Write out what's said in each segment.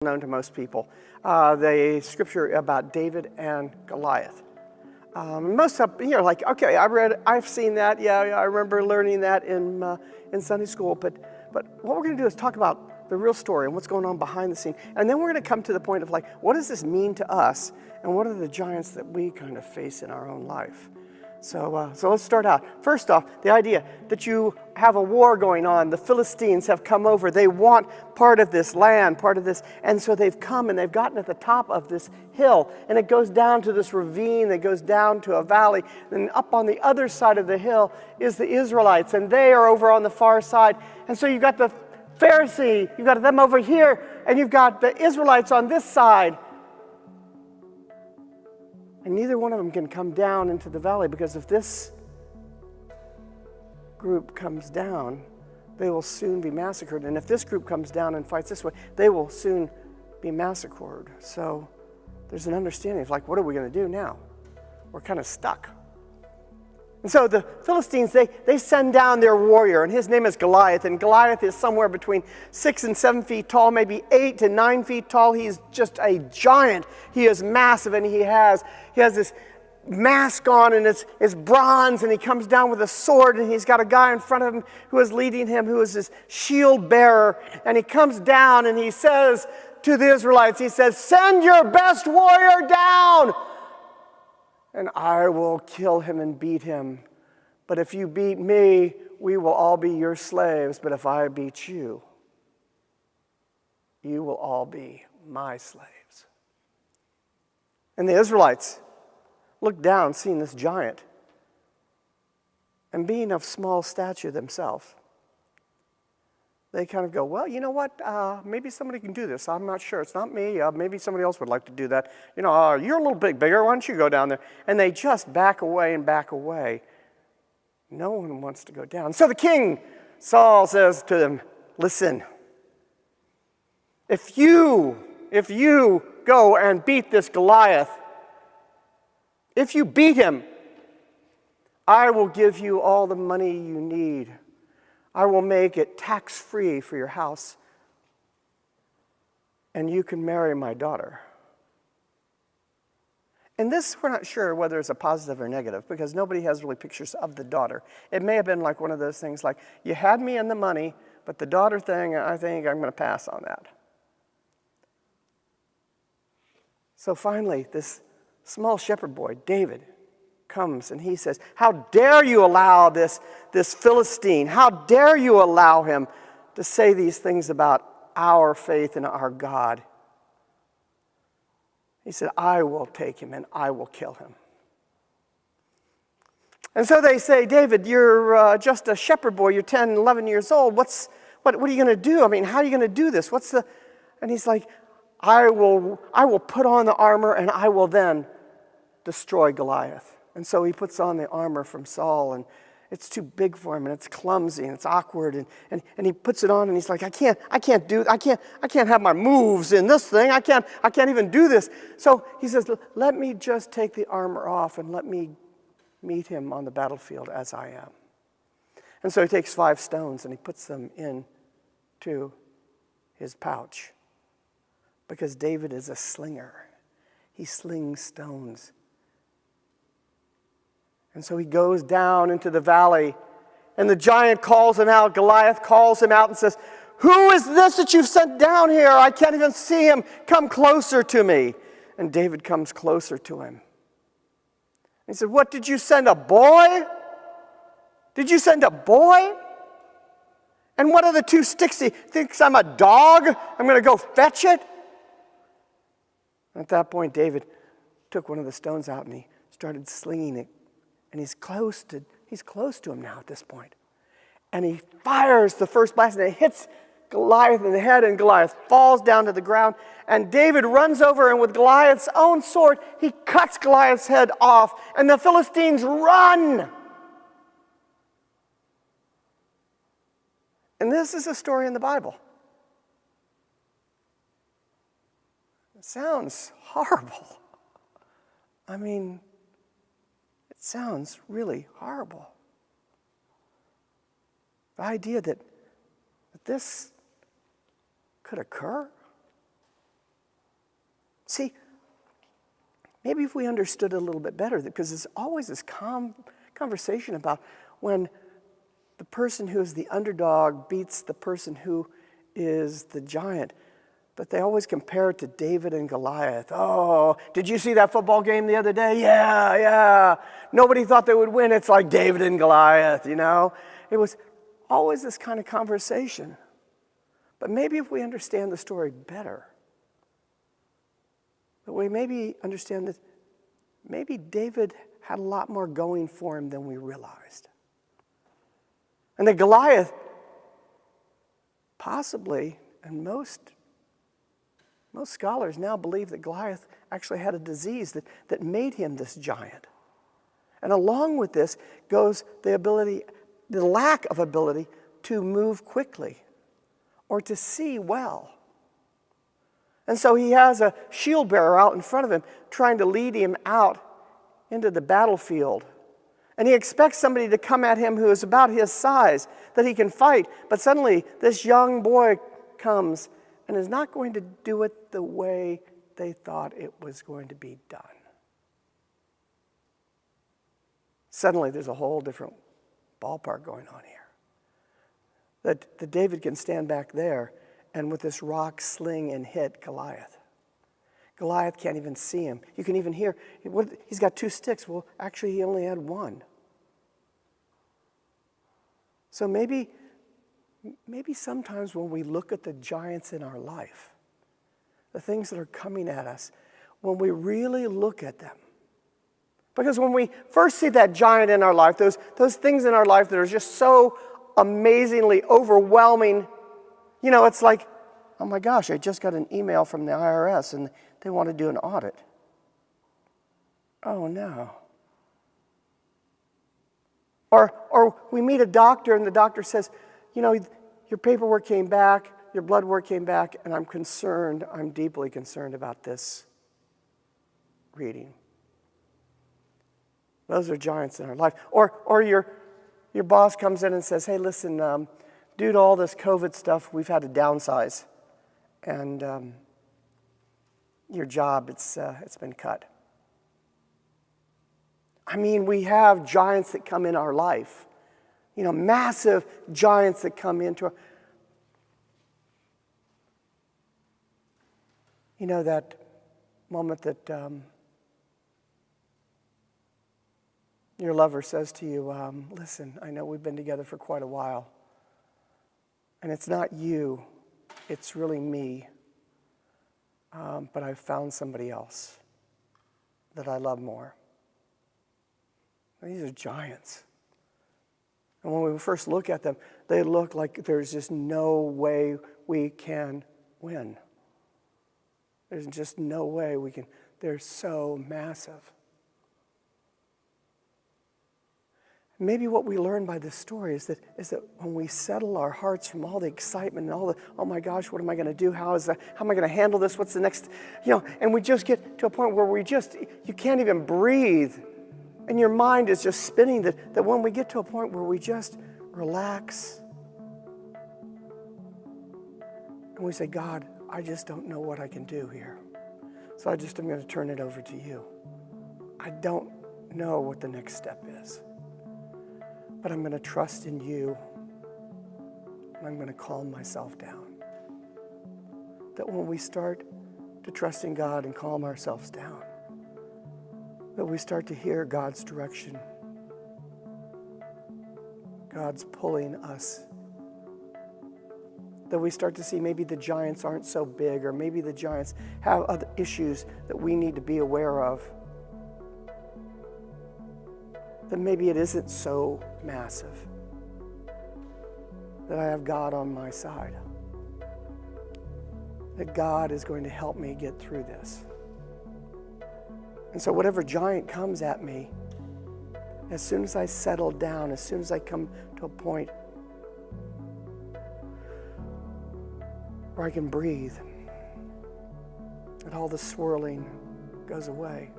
known to most people, the scripture about David and Goliath. Most of like, okay, I've seen that. Yeah, I remember learning that in Sunday school. But what we're going to do is talk about the real story and what's going on behind the scene, and then we're going to come to the point of like, what does this mean to us, and what are the giants that we kind of face in our own life? So let's start out. First off, the idea that you have a war going on. The Philistines have come over. They want part of this land, part of this. And so they've come and they've gotten at the top of this hill. And it goes down to this ravine that goes down to a valley. And up on the other side of the hill is the Israelites. And they are over on the far side. And so you've got the Pharisee, you've got them over here, and you've got the Israelites on this side. And neither one of them can come down into the valley, because if this group comes down, they will soon be massacred. And if this group comes down and fights this way, they will soon be massacred. So there's an understanding of like, what are we going to do now? We're kind of stuck. And so the Philistines, they send down their warrior, and his name is Goliath. And Goliath is somewhere between 6 and 7 feet tall, maybe 8 to 9 feet tall. He's just a giant. He is massive, and he has this mask on, and it's bronze, and he comes down with a sword, and he's got a guy in front of him who is leading him, who is his shield bearer. And he comes down, and he says to the Israelites, he says, "Send your best warrior down, and I will kill him and beat him. But if you beat me, we will all be your slaves. But if I beat you, you will all be my slaves." And the Israelites looked down, seeing this giant, and being of small stature themselves, they kind of go, well, you know what? Maybe somebody can do this. I'm not sure. It's not me. Maybe somebody else would like to do that. You're a little bit bigger. Why don't you go down there? And they just back away and back away. No one wants to go down. So the king, Saul, says to them, "Listen, if you go and beat this Goliath, if you beat him, I will give you all the money you need. I will make it tax-free for your house, and you can marry my daughter." And this, we're not sure whether it's a positive or negative, because nobody has really pictures of the daughter. It may have been like one of those things like, you had me in the money, but the daughter thing, I think I'm going to pass on that. So finally, this small shepherd boy, David, comes and he says, "How dare you allow this Philistine, how dare you allow him to say these things about our faith and our God?" He said, "I will take him and I will kill him." And so they say, "David, you're just a shepherd boy. You're 10, 11 years old. What are you going to do? I mean, how are you going to do this? And he's like, I will put on the armor and I will then destroy Goliath." And so he puts on the armor from Saul, and it's too big for him, and it's clumsy, and it's awkward, and he puts it on, and he's like, I can't have my moves in this thing. I can't even do this. So he says, "Let me just take the armor off and let me meet him on the battlefield as I am." And so he takes 5 stones and he puts them into his pouch, because David is a slinger. He slings stones. And so he goes down into the valley, and the giant calls him out. Goliath calls him out and says, "Who is this that you've sent down here? I can't even see him. Come closer to me." And David comes closer to him. He said, "What, did you send a boy? Did you send a boy? And what are the 2 sticks? He thinks I'm a dog? I'm going to go fetch it?" At that point, David took one of the stones out and he started slinging it. And he's close to him now at this point. And he fires the first blast, and it hits Goliath in the head, and Goliath falls down to the ground. And David runs over, and with Goliath's own sword, he cuts Goliath's head off, and the Philistines run. And this is a story in the Bible. It sounds horrible. I mean, it sounds really horrible. The idea that this could occur. See, maybe if we understood a little bit better, because there's always this conversation about when the person who is the underdog beats the person who is the giant. But they always compare it to David and Goliath. Oh, did you see that football game the other day? Yeah. Nobody thought they would win. It's like David and Goliath, you know? It was always this kind of conversation. But maybe if we understand the story better, that we maybe understand that maybe David had a lot more going for him than we realized. And that Goliath, possibly, and most scholars now believe that Goliath actually had a disease that made him this giant. And along with this goes the lack of ability to move quickly or to see well. And so he has a shield bearer out in front of him trying to lead him out into the battlefield. And he expects somebody to come at him who is about his size, that he can fight. But suddenly this young boy comes and is not going to do it the way they thought it was going to be done. Suddenly there's a whole different ballpark going on here. That David can stand back there and with this rock sling and hit Goliath. Goliath can't even see him. You can even hear, he's got 2 sticks. Well, actually he only had 1. So maybe sometimes when we look at the giants in our life, the things that are coming at us, when we really look at them, because when we first see that giant in our life, those things in our life that are just so amazingly overwhelming, you know, it's like, oh my gosh, I just got an email from the IRS and they want to do an audit. Oh no. Or we meet a doctor and the doctor says, you know, your paperwork came back, your blood work came back, and I'm deeply concerned about this reading. Those are giants in our life. Or your boss comes in and says, hey, listen, due to all this COVID stuff, we've had to downsize. And your job, it's been cut. I mean, we have giants that come in our life. You know, massive giants that come into our... You know, that moment that your lover says to you, listen, I know we've been together for quite a while, and it's not you, it's really me, but I've found somebody else that I love more. These are giants. And when we first look at them, they look like there's just no way we can win. There's just no way we can. They're so massive. Maybe what we learn by this story is that when we settle our hearts from all the excitement and all the, oh my gosh, what am I going to do? How am I going to handle this? What's the next, you know, and we just get to a point where you can't even breathe. And your mind is just spinning, that when we get to a point where we just relax and we say, God, I just don't know what I can do here. So I'm going to turn it over to you. I don't know what the next step is, but I'm going to trust in you, and I'm going to calm myself down. That when we start to trust in God and calm ourselves down, that we start to hear God's direction. God's pulling us. That we start to see maybe the giants aren't so big, or maybe the giants have other issues that we need to be aware of. That maybe it isn't so massive. That I have God on my side. That God is going to help me get through this. And so whatever giant comes at me, as soon as I settle down, as soon as I come to a point where I can breathe, that all the swirling goes away.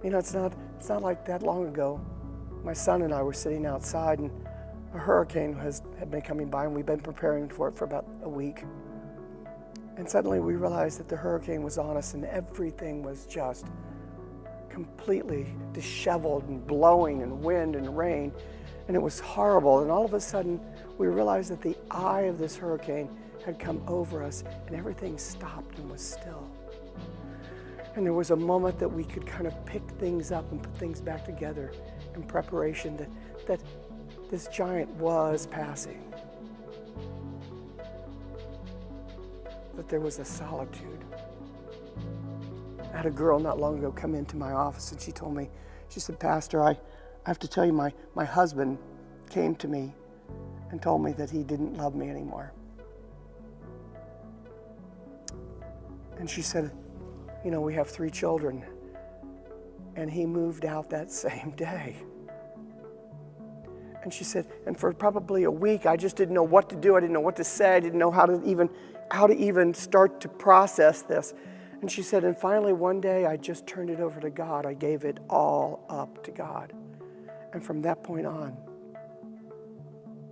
You know, it's not like that long ago. My son and I were sitting outside, and a hurricane had been coming by, and we've been preparing for it for about a week. And suddenly we realized that the hurricane was on us and everything was just completely disheveled and blowing and wind and rain. And it was horrible. And all of a sudden we realized that the eye of this hurricane had come over us and everything stopped and was still. And there was a moment that we could kind of pick things up and put things back together in preparation that this giant was passing. That there was a solitude. I had a girl not long ago come into my office and she told me, she said, Pastor, I have to tell you, my husband came to me and told me that he didn't love me anymore. And she said, you know, we have 3 children and he moved out that same day. And she said, and for probably a week, I just didn't know what to do. I didn't know what to say. I didn't know how to even start to process this. And she said, and finally one day I just turned it over to God. I gave it all up to God. And from that point on,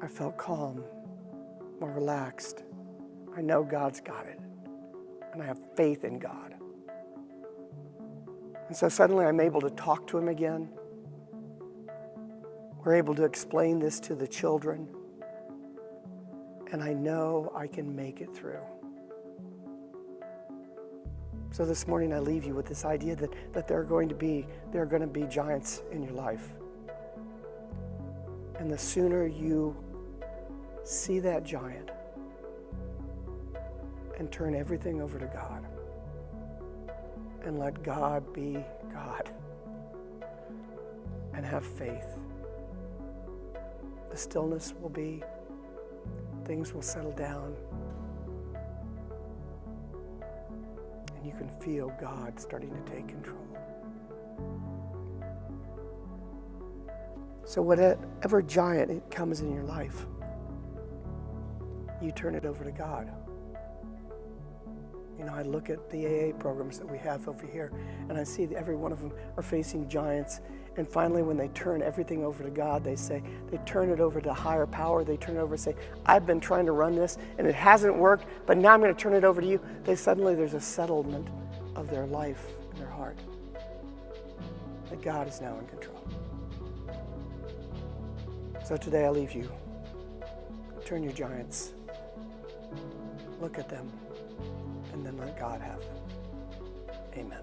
I felt calm, more relaxed. I know God's got it. And I have faith in God. And so suddenly I'm able to talk to him again. We're able to explain this to the children. And I know I can make it through. So this morning I leave you with this idea that there are going to be giants in your life. And the sooner you see that giant and turn everything over to God and let God be God and have faith, the stillness will be, things will settle down, and you can feel God starting to take control. So whatever giant it comes in your life, you turn it over to God. You know, I look at the AA programs that we have over here, and I see that every one of them are facing giants. And finally, when they turn everything over to God, they turn it over to higher power. They turn it over and say, I've been trying to run this, and it hasn't worked, but now I'm going to turn it over to you. There's a settlement of their life in their heart. That God is now in control. So today I leave you. Turn your giants. Look at them. And then let God have them. Amen.